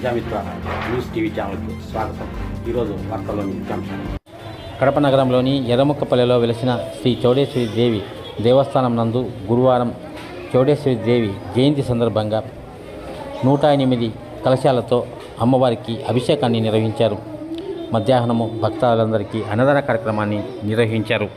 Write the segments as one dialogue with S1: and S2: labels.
S1: Prajamitra news TV ఛానల్కు స్వాగతం. ఈరోజు వార్తల్లోని ముఖ్యాంశాలు. కడప నగరంలోని ఎర్రముక్కపల్లెలో వెలిసిన శ్రీ చౌడేశ్వరి దేవి దేవస్థానం నందు గురువారం చౌడేశ్వరి దేవి జయంతి సందర్భంగా 108 కలశాలతో అమ్మవారికి అభిషేకాన్ని నిర్వహించారు. మధ్యాహ్నము భక్తులందరికీ అన్నదాన కార్యక్రమాన్ని నిర్వహించారు.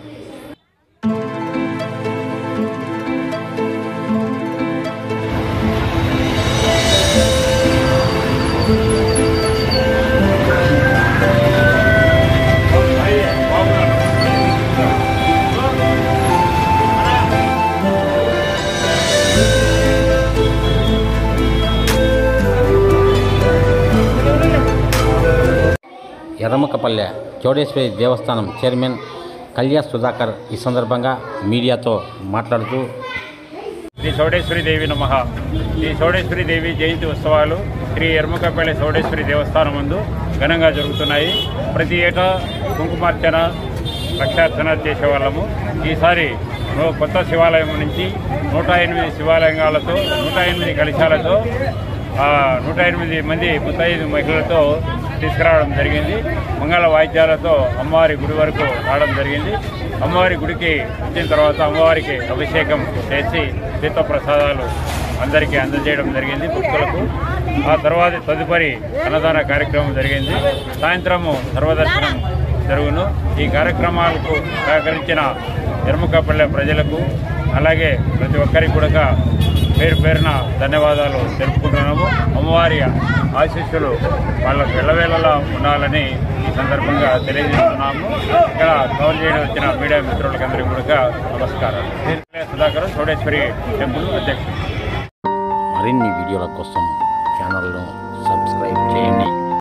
S1: ఎర్రముక్కపల్లె చౌడేశ్వరి దేవస్థానం చైర్మన్ కళ్యాణ్ సుధాకర్ ఈ సందర్భంగా మీడియాతో మాట్లాడుతూ,
S2: శ్రీ చౌడేశ్వరి దేవి నమః. శ్రీ చౌడేశ్వరి దేవి జయంతి ఉత్సవాలు శ్రీ ఎర్రముక్కపల్లె చౌడేశ్వరి దేవస్థానం ముందు ఘనంగా జరుగుతున్నాయి. ప్రతి ఏటా కుంకుమార్చన లక్షార్చన చేసేవాళ్ళము. ఈసారి కొత్త శివాలయం నుంచి 108 శివాలయాలతో 108 కలశాలతో 108 మంది ముత్తైదు మహిళలతో తీసుకురావడం జరిగింది. మంగళ వాయిద్యాలతో అమ్మవారి గుడి వరకు రావడం జరిగింది. అమ్మవారి గుడికి వచ్చిన తర్వాత అమ్మవారికి అభిషేకం చేసి తీర్థప్రసాదాలు అందరికీ అందజేయడం జరిగింది భక్తులకు. ఆ తర్వాత తదుపరి అన్నదాన కార్యక్రమం జరిగింది. సాయంత్రము సర్వదర్శనం జరుగును. ఈ కార్యక్రమాలకు సహకరించిన ఎర్రముక్కపల్లె ప్రజలకు అలాగే ప్రతి ఒక్కరికి కూడా పేరు పేరున ధన్యవాదాలు తెలుపుకుంటున్నాము. అమ్మవారి ఆశీస్సులు వాళ్ళకు వెళ్ళవేళలా ఉండాలని ఈ సందర్భంగా తెలియజేస్తున్నాము. ఇక్కడ కవర్ చేయడం వచ్చిన మీడియా మిత్రులకందరికీ కూడా నమస్కారం. సుధాకర్, చౌడేశ్వరి టెంపుల్ అధ్యక్షుడు.
S1: మరిన్ని వీడియోల కోసం ఛానల్ను సబ్స్క్రైబ్ చేయండి.